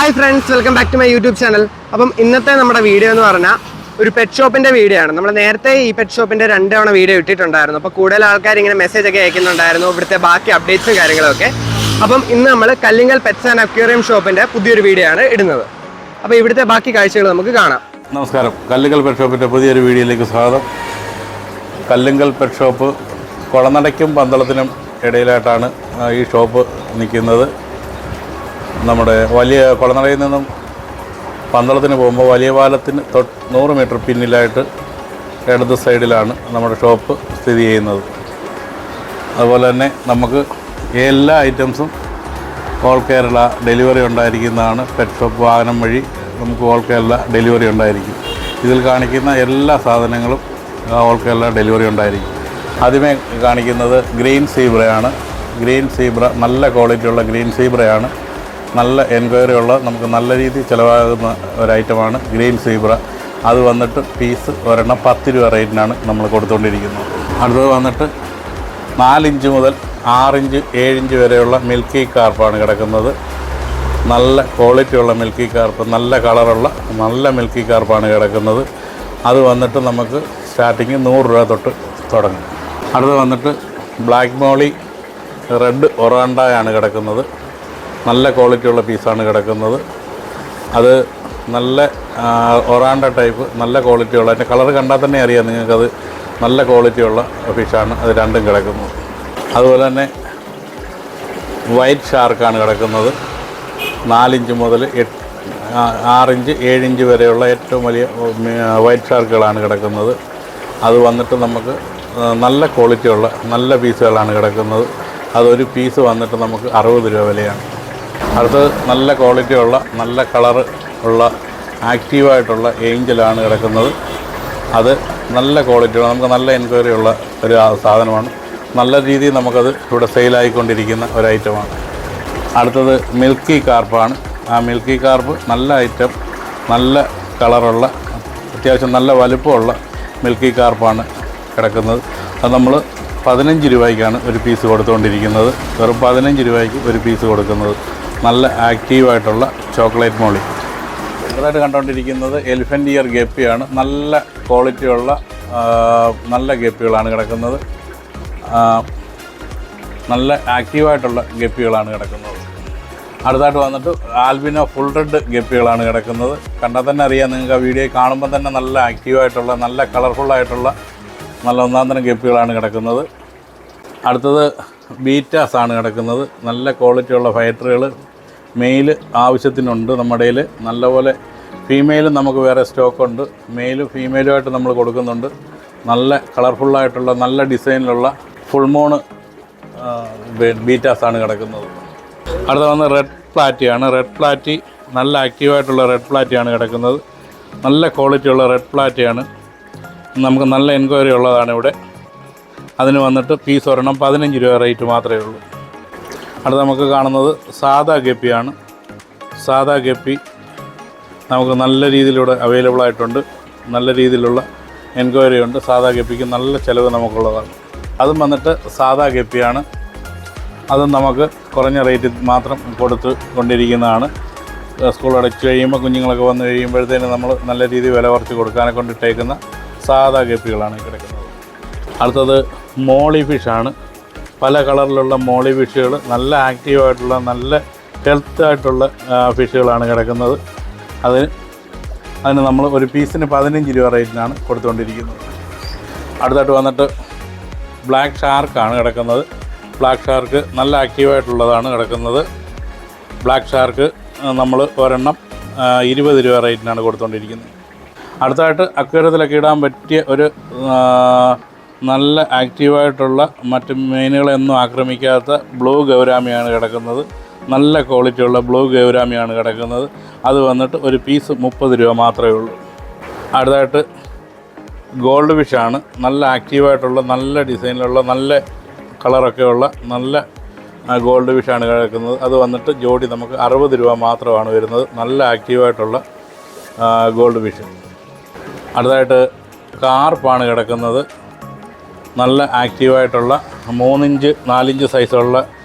Hi friends, welcome back to my YouTube channel. അപ്പം ഇന്നത്തെ നമ്മുടെ വീഡിയോ എന്ന് പറഞ്ഞാൽ ഒരു പെറ്റ് ഷോപ്പിൻ്റെ വീഡിയോ ആണ്. നമ്മൾ നേരത്തെ ഈ പെറ്റ് ഷോപ്പിൻ്റെ 2 തവണ വീഡിയോ ഇട്ടിട്ടുണ്ടായിരുന്നു. അപ്പോൾ കൂടുതൽ ആൾക്കാർ ഇങ്ങനെ മെസ്സേജ് ഒക്കെ അയക്കുന്നുണ്ടായിരുന്നു, ഇവിടുത്തെ ബാക്കി അപ്ഡേറ്റ്സും കാര്യങ്ങളൊക്കെ. അപ്പം ഇന്ന് നമ്മൾ കല്ലിങ്കൽ പെറ്റ്സ് ആൻഡ് അക്വേറിയം ഷോപ്പിൻ്റെ പുതിയൊരു വീഡിയോ ആണ് ഇടുന്നത്. അപ്പോൾ ഇവിടുത്തെ ബാക്കി കാഴ്ചകൾ നമുക്ക് കാണാം. നമസ്കാരം, കല്ലിങ്കൽ പെറ്റ് ഷോപ്പിൻ്റെ പുതിയൊരു വീഡിയോയിലേക്ക് സ്വാഗതം. കല്ലിങ്കൽ പെറ്റ് ഷോപ്പ് കുളനടയ്ക്കും പന്തളത്തിനും ഇടയിലായിട്ടാണ് ഈ ഷോപ്പ് നിൽക്കുന്നത്. നമ്മുടെ വലിയ കുളനടയിൽ നിന്നും പന്തളത്തിന് പോകുമ്പോൾ വലിയ പാലത്തിന് 100 മീറ്റർ പിന്നിലായിട്ട് ഇടത് സൈഡിലാണ് നമ്മുടെ ഷോപ്പ് സ്ഥിതി ചെയ്യുന്നത്. അതുപോലെ തന്നെ നമുക്ക് എല്ലാ ഐറ്റംസും ഓൾ കേരള ഡെലിവറി ഉണ്ടായിരിക്കുന്നതാണ്. പെറ്റ് ഷോപ്പ് വാഹനം വഴി നമുക്ക് ഓൾ കേരള ഡെലിവറി ഉണ്ടായിരിക്കും. ഇതിൽ കാണിക്കുന്ന എല്ലാ സാധനങ്ങളും ഓൾ കേരള ഡെലിവറി ഉണ്ടായിരിക്കും. ആദ്യമേ കാണിക്കുന്നത് ഗ്രീൻ സീബ്രയാണ്. ഗ്രീൻ സീബ്ര നല്ല ക്വാളിറ്റിയുള്ള ഗ്രീൻ സീബ്രയാണ്. നല്ല എൻക്വയറി ഉള്ള, നമുക്ക് നല്ല രീതിയിൽ ചിലവാകുന്ന ഒരു ഐറ്റമാണ് ഗ്രീൻ സീബ്ര. അത് വന്നിട്ട് പീസ് ഒരെണ്ണം 10 രൂപ റേറ്റിനാണ് നമ്മൾ കൊടുത്തുകൊണ്ടിരിക്കുന്നത്. അടുത്തത് വന്നിട്ട് 4 ഇഞ്ച് മുതൽ 6 ഇഞ്ച് 7 ഇഞ്ച് വരെയുള്ള മിൽക്കി കാർപ്പാണ് കിടക്കുന്നത്. നല്ല ക്വാളിറ്റിയുള്ള മിൽക്കി കാർപ്പ്, നല്ല കളറുള്ള നല്ല മിൽക്കി കാർപ്പാണ് കിടക്കുന്നത്. അത് വന്നിട്ട് നമുക്ക് സ്റ്റാർട്ടിങ് 100 രൂപ തൊട്ട് തുടങ്ങും. അടുത്ത് വന്നിട്ട് ബ്ലാക്ക് മോളി റെഡ് ഒറാണ്ടയാണ് കിടക്കുന്നത്. നല്ല ക്വാളിറ്റിയുള്ള പീസാണ് കിടക്കുന്നത്. അത് നല്ല ഒറാണ്ട ടൈപ്പ്, നല്ല ക്വാളിറ്റിയുള്ള, അതിൻ്റെ കളർ കണ്ടാൽ തന്നെ അറിയാം നിങ്ങൾക്കത് നല്ല ക്വാളിറ്റിയുള്ള ഫിഷാണ്. അത് രണ്ടും കിടക്കുന്നത്. അതുപോലെ തന്നെ വൈറ്റ് ഷാർക്കാണ് കിടക്കുന്നത്. 4 ഇഞ്ച് മുതൽ 6 ഇഞ്ച് 7 ഇഞ്ച് വരെയുള്ള ഏറ്റവും വലിയ വൈറ്റ് ഷാർക്കുകളാണ് കിടക്കുന്നത്. അത് വന്നിട്ട് നമുക്ക് നല്ല ക്വാളിറ്റിയുള്ള നല്ല പീസുകളാണ് കിടക്കുന്നത്. അതൊരു പീസ് വന്നിട്ട് നമുക്ക് 60 രൂപ വിലയാണ്. അടുത്തത് നല്ല ക്വാളിറ്റിയുള്ള നല്ല കളറ് ഉള്ള ആക്റ്റീവായിട്ടുള്ള ഏഞ്ചലാണ് കിടക്കുന്നത്. അത് നല്ല ക്വാളിറ്റിയുള്ള, നമുക്ക് നല്ല എൻക്വയറി ഉള്ള ഒരു സാധനമാണ്. നല്ല രീതിയിൽ നമുക്കത് ഇവിടെ സെയിലായിക്കൊണ്ടിരിക്കുന്ന ഒരു ഐറ്റമാണ്. അടുത്തത് മിൽക്കി കാർപ്പാണ്. ആ മിൽക്കി കാർപ്പ് നല്ല ഐറ്റം, നല്ല കളറുള്ള, അത്യാവശ്യം നല്ല വലുപ്പമുള്ള മിൽക്കി കാർപ്പാണ് കിടക്കുന്നത്. അത് നമ്മൾ 15 രൂപയ്ക്കാണ് ഒരു പീസ് കൊടുത്തുകൊണ്ടിരിക്കുന്നത്. വെറും 15 രൂപയ്ക്ക് ഒരു പീസ് കൊടുക്കുന്നത്. നല്ല ആക്റ്റീവായിട്ടുള്ള ചോക്ലേറ്റ് മോളി. ചെറുതായിട്ട് കണ്ടുകൊണ്ടിരിക്കുന്നത് എലിഫൻ്റ് ഇയർ ഗപ്പിയാണ്. നല്ല ക്വാളിറ്റിയുള്ള നല്ല ഗപ്പികളാണ് കിടക്കുന്നത്. നല്ല ആക്റ്റീവായിട്ടുള്ള ഗപ്പികളാണ് കിടക്കുന്നത്. അടുത്തായിട്ട് വന്നിട്ട് ആൽബിനോ ഫുൾ റെഡ് ഗപ്പികളാണ് കിടക്കുന്നത്. കണ്ടാൽ തന്നെ അറിയാം നിങ്ങൾക്ക്, ആ വീഡിയോ കാണുമ്പോൾ തന്നെ നല്ല ആക്റ്റീവായിട്ടുള്ള, നല്ല കളർഫുള്ളായിട്ടുള്ള നല്ല ഒന്നാന്തരം ഗപ്പികളാണ് കിടക്കുന്നത്. അടുത്തത് ബീറ്റാസാണ് കിടക്കുന്നത്. നല്ല ക്വാളിറ്റിയുള്ള ഫൈറ്ററുകൾ മെയിൽ ആവശ്യത്തിനുണ്ട് നമ്മുടെ കയ്യിൽ. നല്ലപോലെ ഫീമെയിലും നമുക്ക് വേറെ സ്റ്റോക്കുണ്ട്. മെയിലും ഫീമെയിലുമായിട്ട് നമ്മൾ കൊടുക്കുന്നുണ്ട്. നല്ല കളർഫുള്ളായിട്ടുള്ള നല്ല ഡിസൈനിലുള്ള ഫുൾ മൂണ് ബീറ്റാസാണ് കിടക്കുന്നത്. അടുത്ത വന്ന് റെഡ് പ്ലാറ്റിയാണ്. റെഡ് പ്ലാറ്റി നല്ല ആക്റ്റീവായിട്ടുള്ള റെഡ് പ്ലാറ്റിയാണ് കിടക്കുന്നത്. നല്ല ക്വാളിറ്റിയുള്ള റെഡ് പ്ലാറ്റിയാണ്. നമുക്ക് നല്ല എൻക്വയറി ഉള്ളതാണ് ഇവിടെ. അതിന് വന്നിട്ട് പീസ് ഒരെണ്ണം 15 രൂപ റേറ്റ് മാത്രമേ ഉള്ളൂ. അടുത്ത് നമുക്ക് കാണുന്നത് സാദാ ഗപ്പിയാണ്. സാദാ ഗപ്പി നമുക്ക് നല്ല രീതിയിലൂടെ അവൈലബിൾ ആയിട്ടുണ്ട്. നല്ല രീതിയിലുള്ള എൻക്വയറി ഉണ്ട്. സാദാ ഗപ്പിക്ക് നല്ല ചിലവ് നമുക്കുള്ളതാണ്. അതും വന്നിട്ട് സാദാ ഗപ്പിയാണ്. അതും നമുക്ക് കുറഞ്ഞ റേറ്റിൽ മാത്രം കൊടുത്ത് കൊണ്ടിരിക്കുന്നതാണ്. സ്കൂൾ അടച്ചു കഴിയുമ്പോൾ കുഞ്ഞുങ്ങളൊക്കെ വന്നു കഴിയുമ്പോഴത്തേന് നമ്മൾ നല്ല രീതിയിൽ വില കുറച്ച് കൊടുക്കാനെ കൊണ്ടിട്ടേക്കുന്ന സാദാ ഗപ്പികളാണ് കിടക്കുന്നത്. അടുത്തത് മോളി ഫിഷാണ്. പല കളറിലുള്ള മോളി ഫിഷുകൾ, നല്ല ആക്റ്റീവായിട്ടുള്ള നല്ല ഹെൽത്തായിട്ടുള്ള ഫിഷുകളാണ് കിടക്കുന്നത്. അതിന് നമ്മൾ ഒരു പീസിന് 15 രൂപ റേറ്റിനാണ് കൊടുത്തുകൊണ്ടിരിക്കുന്നത്. അടുത്തായിട്ട് വന്നിട്ട് ബ്ലാക്ക് ഷാർക്കാണ് കിടക്കുന്നത്. ബ്ലാക്ക് ഷാർക്ക് നല്ല ആക്റ്റീവായിട്ടുള്ളതാണ് കിടക്കുന്നത്. ബ്ലാക്ക് ഷാർക്ക് നമ്മൾ ഒരെണ്ണം 20 രൂപ റേറ്റിനാണ് കൊടുത്തുകൊണ്ടിരിക്കുന്നത്. അടുത്തായിട്ട് അക്വേറിയത്തിലൊക്കെ ഇടാൻ പറ്റിയ ഒരു നല്ല ആക്റ്റീവായിട്ടുള്ള, മറ്റ് മീനുകളെയൊന്നും ആക്രമിക്കാത്ത ബ്ലൂ ഗൗരാമിയാണ് കിടക്കുന്നത്. നല്ല ക്വാളിറ്റിയുള്ള ബ്ലൂ ഗൗരാമിയാണ് കിടക്കുന്നത്. അത് വന്നിട്ട് ഒരു പീസ് 30 രൂപ മാത്രമേ ഉള്ളൂ. അടുത്തായിട്ട് ഗോൾഡ് ഫിഷാണ്. നല്ല ആക്റ്റീവായിട്ടുള്ള, നല്ല ഡിസൈനിലുള്ള, നല്ല കളറൊക്കെ ഉള്ള നല്ല ഗോൾഡ് ഫിഷാണ് കിടക്കുന്നത്. അത് വന്നിട്ട് ജോഡി നമുക്ക് 60 രൂപ മാത്രമാണ് വരുന്നത്. നല്ല ആക്റ്റീവായിട്ടുള്ള ഗോൾഡ് ഫിഷ്. അടുത്തായിട്ട് കാർപ്പാണ് കിടക്കുന്നത്. നല്ല ആക്റ്റീവായിട്ടുള്ള 3 ഇഞ്ച് 4 ഇഞ്ച് സൈസുള്ള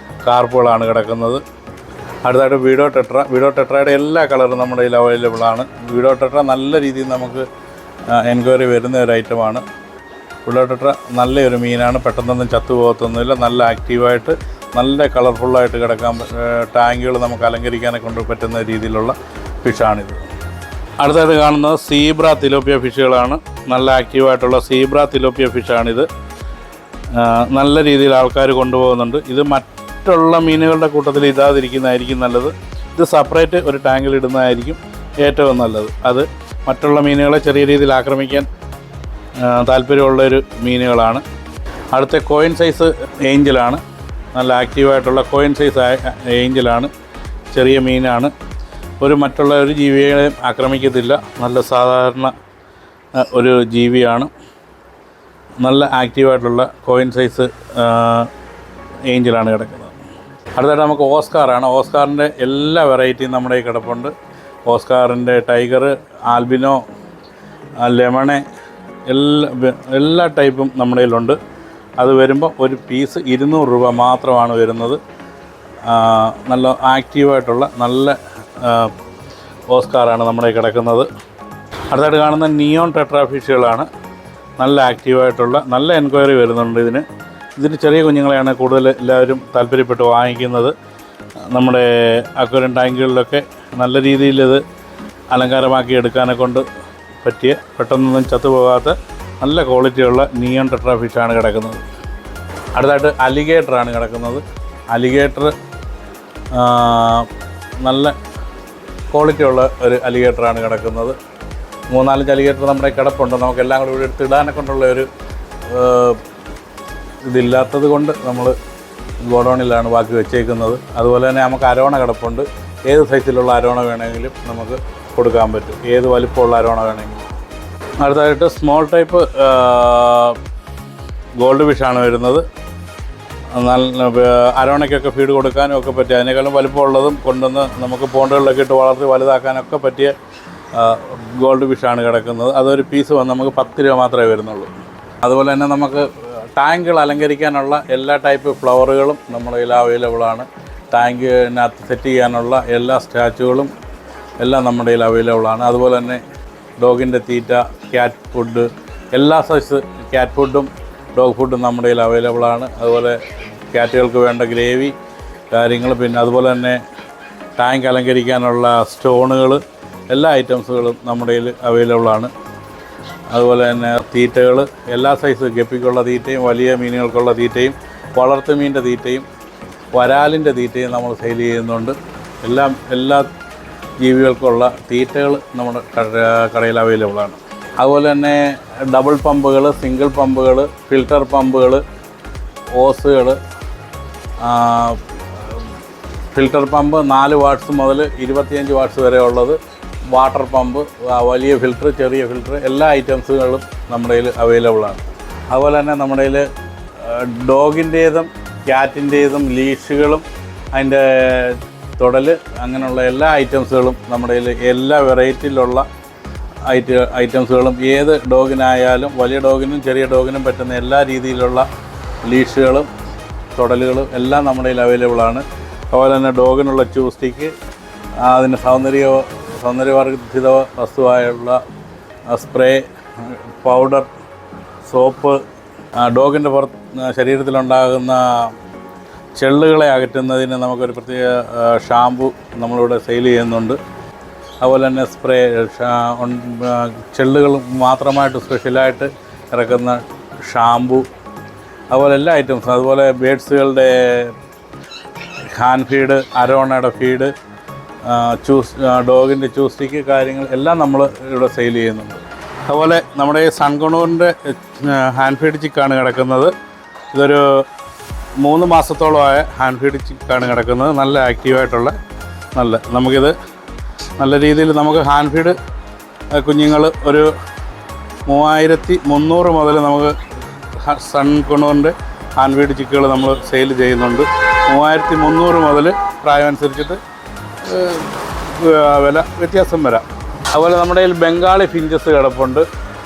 കാർപ്പുകളാണ് കിടക്കുന്നത്. അടുത്തായിട്ട് വീഡോ ടെട്രയുടെ എല്ലാ കളറും നമ്മുടെ കയ്യിൽ അവൈലബിൾ ആണ്. വീഡോ ടെട്ര നല്ല രീതിയിൽ നമുക്ക് എൻക്വയറി വരുന്ന ഒരു ഐറ്റമാണ്. വീഡോ ടെട്ര നല്ലൊരു മീനാണ്, പെട്ടെന്നൊന്നും ചത്തുപോകത്തൊന്നുമില്ല, നല്ല ആക്റ്റീവായിട്ട് നല്ല കളർഫുള്ളായിട്ട് കിടക്കാൻ ടാങ്കുകൾ നമുക്ക് അലങ്കരിക്കാനൊക്കെ കൊണ്ട് പറ്റുന്ന രീതിയിലുള്ള ഫിഷാണിത്. അടുത്തായിട്ട് കാണുന്നത് സീബ്ര തിലോപ്പിയ ഫിഷുകളാണ്. നല്ല ആക്റ്റീവായിട്ടുള്ള സീബ്ര തിലോപ്പിയ ഫിഷാണിത്. നല്ല രീതിയിൽ ആൾക്കാർ കൊണ്ടുപോകുന്നുണ്ട്. ഇത് മറ്റുള്ള മീനുകളുടെ കൂട്ടത്തിൽ ഇടാതിരിക്കുന്നതായിരിക്കും നല്ലത്. ഇത് സെപ്പറേറ്റ് ഒരു ടാങ്കിൽ ഇടുന്നതായിരിക്കും ഏറ്റവും നല്ലത്. അത് മറ്റുള്ള മീനുകളെ ചെറിയ രീതിയിൽ ആക്രമിക്കാൻ താല്പര്യമുള്ളൊരു മീനുകളാണ്. അടുത്ത കോയിൻ സൈസ് ഏഞ്ചലാണ്. നല്ല ആക്റ്റീവായിട്ടുള്ള കോയിൻ സൈസ് ഏഞ്ചലാണ്. ചെറിയ മീനാണ്, മറ്റുള്ള ഒരു ജീവികളെയും ആക്രമിക്കത്തില്ല. നല്ല സാധാരണ ഒരു ജീവിയാണ്. നല്ല ആക്റ്റീവായിട്ടുള്ള കോയിൻ സൈസ് ഏഞ്ചലാണ് കിടക്കുന്നത്. അടുത്തായിട്ട് നമുക്ക് ഓസ്കാറാണ്. ഓസ്കാറിൻ്റെ എല്ലാ വെറൈറ്റിയും നമ്മുടെ ഈ കിടപ്പുണ്ട്. ഓസ്കാറിൻ്റെ ടൈഗർ, ആൽബിനോ, ലെമണെ എല്ലാ ടൈപ്പും നമ്മുടെ കയ്യിലുണ്ട്. അത് വരുമ്പോൾ ഒരു പീസ് 200 രൂപ മാത്രമാണ് വരുന്നത്. നല്ല ആക്റ്റീവായിട്ടുള്ള നല്ല ഓസ്കാറാണ് നമ്മുടെ കിടക്കുന്നത്. അടുത്തായിട്ട് കാണുന്ന നിയോൺ ടെട്രാ ഫിഷുകളാണ്. നല്ല ആക്റ്റീവായിട്ടുള്ള നല്ല എൻക്വയറി വരുന്നുണ്ട് ഇതിന് ചെറിയ കുഞ്ഞുങ്ങളെയാണ് കൂടുതൽ എല്ലാവരും താല്പര്യപ്പെട്ട് വാങ്ങിക്കുന്നത്. നമ്മുടെ അക്വേറിയം ടാങ്കുകളിലൊക്കെ നല്ല രീതിയിൽ ഇത് അലങ്കാരമാക്കി എടുക്കാനെ കൊണ്ട് പറ്റിയ പെട്ടെന്നൊന്നും ചത്തുപോകാത്ത നല്ല ക്വാളിറ്റിയുള്ള നിയോൺ ടെട്രാ ഫിഷാണ് കിടക്കുന്നത്. അടുത്തായിട്ട് അലിഗേറ്ററാണ് കിടക്കുന്നത്. അലിഗേറ്റർ നല്ല ക്വാളിറ്റിയുള്ള ഒരു അലിഗേറ്ററാണ് കിടക്കുന്നത്. 3-4 അലിഗേറ്റർ നമ്മുടെ കിടപ്പുണ്ട്. നമുക്കെല്ലാം കൂടി ഇവിടെ എടുത്ത് ഇടാനെ കൊണ്ടുള്ള ഒരു ഇതില്ലാത്തത് കൊണ്ട് നമ്മൾ ഗോഡൗണിലാണ് ബാക്കി വെച്ചേക്കുന്നത്. അതുപോലെ തന്നെ നമുക്ക് അരോണ കിടപ്പുണ്ട്. ഏത് സൈസിലുള്ള അരോണ വേണമെങ്കിലും നമുക്ക് കൊടുക്കാൻ പറ്റും, ഏത് വലിപ്പമുള്ള അരോണ വേണമെങ്കിലും. അടുത്തായിട്ട് സ്മോൾ ടൈപ്പ് ഗോൾഡ് ഫിഷാണ് വരുന്നത്. നല്ല അരോണയ്ക്കൊക്കെ ഫീഡ് കൊടുക്കാനും ഒക്കെ പറ്റിയ, അതിനേക്കാളും വലിപ്പമുള്ളതും കൊണ്ടുവന്ന് നമുക്ക് പോണ്ടുകളിലൊക്കെ ഇട്ട് വളർത്തി വലുതാക്കാനൊക്കെ പറ്റിയ ഗോൾഡ് ഫിഷാണ് കിടക്കുന്നത്. അതൊരു പീസ് വന്ന് നമുക്ക് 10 രൂപ മാത്രമേ വരുന്നുള്ളൂ. അതുപോലെ തന്നെ നമുക്ക് ടാങ്കുകൾ അലങ്കരിക്കാനുള്ള എല്ലാ ടൈപ്പ് ഫ്ലവറുകളും നമ്മുടെ കയ്യിൽ അവൈലബിളാണ്. ടാങ്കിനകത്ത് സെറ്റ് ചെയ്യാനുള്ള എല്ലാ സ്റ്റാച്ചുകളും എല്ലാം നമ്മുടെ കയ്യിൽ അവൈലബിളാണ്. അതുപോലെ തന്നെ ഡോഗിൻ്റെ തീറ്റ, ക്യാറ്റ് ഫുഡ്, എല്ലാ സൈസ് ക്യാറ്റ് ഫുഡും ഡോഗ് ഫുഡും നമ്മുടെ കയ്യിൽ അവൈലബിളാണ്. അതുപോലെ ക്യാറ്റുകൾക്ക് വേണ്ട ഗ്രേവി കാര്യങ്ങൾ, പിന്നെ അതുപോലെ തന്നെ ടാങ്ക് അലങ്കരിക്കാനുള്ള സ്റ്റോണുകൾ, എല്ലാ ഐറ്റംസുകളും നമ്മുടെ കയ്യിൽ അവൈലബിളാണ്. അതുപോലെ തന്നെ തീറ്റകൾ, എല്ലാ സൈസ് ഗപ്പിക്കുള്ള തീറ്റയും വലിയ മീനുകൾക്കുള്ള തീറ്റയും വളർത്തു മീനിൻ്റെ തീറ്റയും വരാലിൻ്റെ തീറ്റയും നമ്മൾ സെയിൽ ചെയ്യുന്നുണ്ട്. എല്ലാ ജീവികൾക്കുള്ള തീറ്റകൾ നമ്മുടെ കടയിൽ അവൈലബിളാണ്. അതുപോലെ തന്നെ ഡബിൾ പമ്പുകൾ, സിംഗിൾ പമ്പുകൾ, ഫിൽട്ടർ പമ്പുകൾ, ഓസുകൾ. ഫിൽട്ടർ പമ്പ് 4 വാട്ട്സ് മുതൽ 25 വാട്ട്സ് വരെ ഉള്ളത്, വാട്ടർ പമ്പ്, വലിയ ഫിൽട്ടർ, ചെറിയ ഫിൽട്ടർ, എല്ലാ ഐറ്റംസുകളും നമ്മുടെ കയ്യിൽ അവൈലബിളാണ്. അതുപോലെ തന്നെ നമ്മുടെ കയ്യിൽ ഡോഗിൻ്റേതും ക്യാറ്റിൻ്റേതും ലീഷുകളും അതിൻ്റെ തുടൽ, അങ്ങനെയുള്ള എല്ലാ ഐറ്റംസുകളും നമ്മുടെ കയ്യിൽ, എല്ലാ വെറൈറ്റിയിലുള്ള ഐറ്റംസുകളും, ഏത് ഡോഗിനായാലും വലിയ ഡോഗിനും ചെറിയ ഡോഗിനും പറ്റുന്ന എല്ലാ രീതിയിലുള്ള ലീഷുകളും തുടലുകളും എല്ലാം നമ്മുടെ കയ്യിൽ അവൈലബിളാണ്. അതുപോലെ തന്നെ ഡോഗിനുള്ള ചൂസ്റ്റിക്ക്, അതിന് സൗന്ദര്യവർദ്ധിത വസ്തുവായുള്ള സ്പ്രേ, പൗഡർ, സോപ്പ്, ഡോഗിൻ്റെ ശരീരത്തിലുണ്ടാകുന്ന ചെള്ളുകളെ അകറ്റുന്നതിന് നമുക്കൊരു പ്രത്യേക ഷാമ്പു നമ്മളിവിടെ സെയിൽ ചെയ്യുന്നുണ്ട്. അതുപോലെ തന്നെ സ്പ്രേ, ചെള്ളുകൾ മാത്രമായിട്ട് സ്പെഷ്യലായിട്ട് ഇറക്കുന്ന ഷാമ്പു, അതുപോലെ എല്ലാ ഐറ്റംസും. അതുപോലെ ബേഡ്സുകളുടെ ഹാൻഡ് ഫീഡ്, അരോണയുടെ ഫീഡ്, ഡോഗിൻ്റെ ചൂസ്റ്റിക്ക് കാര്യങ്ങൾ എല്ലാം നമ്മൾ ഇവിടെ സെയിൽ ചെയ്യുന്നുണ്ട്. അതുപോലെ നമ്മുടെ ഈ സൺകണൂറിൻ്റെ ഹാൻഡ് ഫീഡ് ചിക്കാണ് കിടക്കുന്നത്. ഇതൊരു 3 മാസത്തോളമായ ഹാൻഡ് ഫീഡ് ചിക്കാണ് കിടക്കുന്നത്. നല്ല ആക്റ്റീവായിട്ടുള്ള നമുക്കിത് നല്ല രീതിയിൽ നമുക്ക് ഹാൻഡ് ഫീഡ് കുഞ്ഞുങ്ങൾ ഒരു 3300 മുതൽ നമുക്ക് സൺകണൂറിൻ്റെ ഹാൻഡ് ഫീഡ് ചിക്കുകൾ നമ്മൾ സെയിൽ ചെയ്യുന്നുണ്ട്. 3300 മുതൽ പ്രായം അനുസരിച്ചിട്ട് വില വ്യത്യാസം വരാം. അതുപോലെ നമ്മുടെ കയ്യിൽ ബംഗാളി ഫിഞ്ചസ് കിടപ്പുണ്ട്.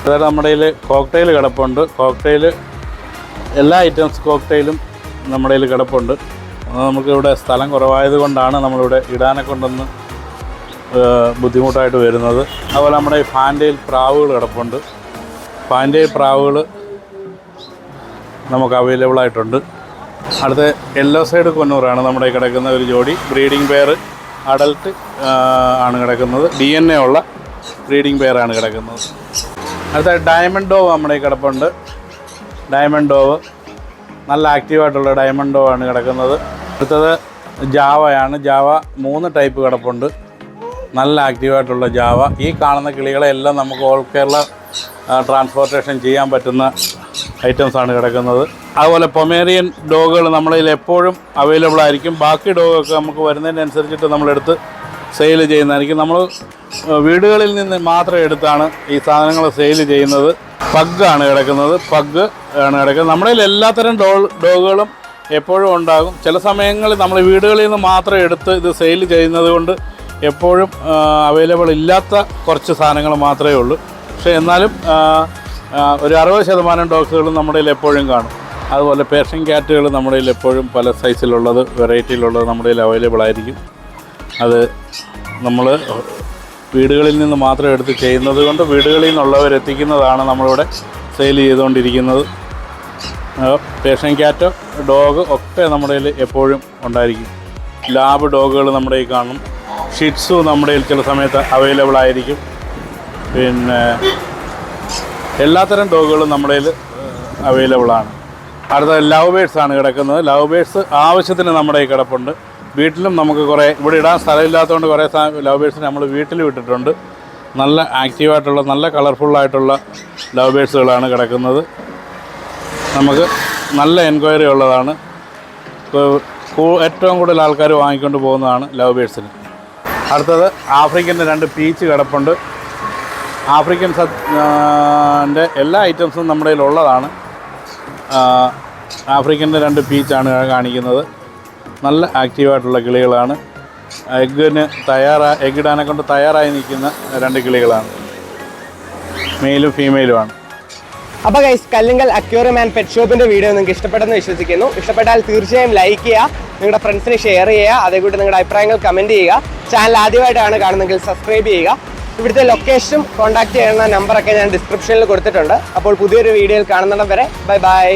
അതായത് നമ്മുടെ കയ്യിൽ കോക്ടെയിൽ കിടപ്പുണ്ട്. കോക്ടെയിൽ എല്ലാ ഐറ്റംസ് കോക്ടെയിലും നമ്മുടെ കയ്യിൽ കിടപ്പുണ്ട്. നമുക്കിവിടെ സ്ഥലം കുറവായത് കൊണ്ടാണ് നമ്മളിവിടെ ഇടാനെ കൊണ്ടൊന്ന് ബുദ്ധിമുട്ടായിട്ട് വരുന്നത്. അതുപോലെ നമ്മുടെ ഈ ഫാൻറ്റയിൽ പ്രാവുകൾ കിടപ്പുണ്ട്. ഫാൻറ്റയിൽ പ്രാവുകൾ നമുക്ക് അവൈലബിൾ ആയിട്ടുണ്ട്. അടുത്ത യെല്ലോ സൈഡ് കൊന്നൂറാണ് നമ്മുടെ കിടക്കുന്ന ഒരു ജോഡി. ബ്രീഡിംഗ് പെയർ അഡൽട്ട് ആണ് കിടക്കുന്നത്. DNA ഉള്ള ബ്രീഡിംഗ് പെയറാണ് കിടക്കുന്നത്. അടുത്ത ഡയമണ്ട് ഡോവ് നമ്മുടെ കിടപ്പുണ്ട്. ഡയമണ്ട് ഡോവ് നല്ല ആക്റ്റീവായിട്ടുള്ള ഡയമണ്ട് ഡോവ് ആണ് കിടക്കുന്നത്. അടുത്തത് ജാവയാണ്. ജാവ 3 ടൈപ്പ് കിടപ്പുണ്ട്. നല്ല ആക്റ്റീവായിട്ടുള്ള ജാവ. ഈ കാണുന്ന കിളികളെല്ലാം നമുക്ക് ഓൾ കേരള ട്രാൻസ്പോർട്ടേഷൻ ചെയ്യാൻ പറ്റുന്ന ഐറ്റംസാണ് കിടക്കുന്നത്. അതുപോലെ പൊമേറിയൻ ഡോഗുകൾ നമ്മളിൽ എപ്പോഴും അവൈലബിൾ ആയിരിക്കും. ബാക്കി ഡോഗൊക്കെ നമുക്ക് വരുന്നതിനനുസരിച്ചിട്ട് നമ്മളെടുത്ത് സെയിൽ ചെയ്യുന്നതായിരിക്കും. നമ്മൾ വീടുകളിൽ നിന്ന് മാത്രം എടുത്താണ് ഈ സാധനങ്ങൾ സെയിൽ ചെയ്യുന്നത്. പഗ്ഗാണ് കിടക്കുന്നത്. പഗ് ആണ് കിടക്കുന്നത്. നമ്മുടെ എല്ലാത്തരം ഡോഗുകളും എപ്പോഴും ഉണ്ടാകും. ചില സമയങ്ങളിൽ നമ്മൾ വീടുകളിൽ നിന്ന് മാത്രം എടുത്ത് ഇത് സെയിൽ ചെയ്യുന്നത് കൊണ്ട് എപ്പോഴും അവൈലബിൾ ഇല്ലാത്ത കുറച്ച് സാധനങ്ങൾ മാത്രമേ ഉള്ളൂ. പക്ഷേ എന്നാലും ഒരു 60% ഡോഗ്സുകളും നമ്മുടെ കയ്യിൽ എപ്പോഴും കാണും. അതുപോലെ പേർഷ്യൻ ക്യാറ്റുകൾ നമ്മുടെ കയ്യിൽ എപ്പോഴും പല സൈസിലുള്ളത് വെറൈറ്റിയിലുള്ളത് നമ്മുടെ കയ്യിൽ അവൈലബിൾ ആയിരിക്കും. അത് നമ്മൾ വീടുകളിൽ നിന്ന് മാത്രം എടുത്ത് ചെയ്യുന്നത് കൊണ്ട് വീടുകളിൽ നിന്നുള്ളവരെത്തിക്കുന്നതാണ് നമ്മളിവിടെ സെയിൽ ചെയ്തുകൊണ്ടിരിക്കുന്നത്. പേർഷ്യൻ ക്യാറ്റ് ഡോഗ് ഒക്കെ നമ്മുടെ കയ്യിൽ എപ്പോഴും ഉണ്ടായിരിക്കും. ലാബ് ഡോഗുകൾ നമ്മുടെ കയ്യിൽ കാണും. ഷിറ്റ്സു നമ്മുടെ കയ്യിൽ ചില സമയത്ത് അവൈലബിൾ ആയിരിക്കും. പിന്നെ എല്ലാത്തരം ഡോഗുകളും നമ്മുടെ കയ്യിൽ അവൈലബിൾ ആണ്. അടുത്ത ലവ് ബേഡ്സ് ആണ് കിടക്കുന്നത്. ലവ് ബേഡ്സ് ആവശ്യത്തിന് നമ്മുടെ കയ്യിൽ കിടപ്പുണ്ട്. വീട്ടിലും നമുക്ക് കുറേ ഇവിടെ ഇടാൻ സ്ഥലമില്ലാത്തതുകൊണ്ട് കുറേ ലവ് ബേഡ്സിന് നമ്മൾ വീട്ടിൽ വിട്ടിട്ടുണ്ട്. നല്ല ആക്റ്റീവായിട്ടുള്ള നല്ല കളർഫുള്ളായിട്ടുള്ള ലവ് ബേഡ്സുകളാണ് കിടക്കുന്നത്. നമുക്ക് നല്ല എൻക്വയറി ഉള്ളതാണ്. ഏറ്റവും കൂടുതൽ ആൾക്കാർ വാങ്ങിക്കൊണ്ട് പോകുന്നതാണ് ലവ് ബേഡ്സിന്. അടുത്തത് ആഫ്രിക്കൻ്റെ 2 പീച്ച് കിടപ്പുണ്ട്. ആഫ്രിക്കൻ ൻ്റെ എല്ലാ ഐറ്റംസും നമ്മുടെ കയ്യിലുള്ളതാണ്. ആഫ്രിക്കൻ്റെ 2 പീച്ചാണ് കാണിക്കുന്നത്. നല്ല ആക്റ്റീവായിട്ടുള്ള കിളികളാണ്. എഗ്ഗിടാനെ കൊണ്ട് തയ്യാറായി നിൽക്കുന്ന 2 കിളികളാണ്. മെയിലും ഫീമെയിലുമാണ്. അപ്പോൾ guys, Kallingal aquarium and pet ഷോപ്പിൻ്റെ വീഡിയോ നിങ്ങൾക്ക് ഇഷ്ടപ്പെട്ടെന്ന് വിശ്വസിക്കുന്നു. ഇഷ്ടപ്പെട്ടാൽ തീർച്ചയായും ലൈക്ക് ചെയ്യുക, നിങ്ങളുടെ ഫ്രണ്ട്സിന് ഷെയർ ചെയ്യുക, അതേക്കൂട്ട് നിങ്ങളുടെ അഭിപ്രായങ്ങൾ കമൻറ്റ് ചെയ്യുക. ചാനൽ ആദ്യമായിട്ടാണ് കാണുന്നതെങ്കിൽ സബ്സ്ക്രൈബ് ചെയ്യുക. ഇവിടുത്തെ ലൊക്കേഷനും കോൺടാക്ട് ചെയ്യുന്ന നമ്പറൊക്കെ ഞാൻ ഡിസ്ക്രിപ്ഷനിൽ കൊടുത്തിട്ടുണ്ട്. അപ്പോൾ പുതിയൊരു വീഡിയോയിൽ കാണുന്നിടം വരെ ബൈ ബൈ.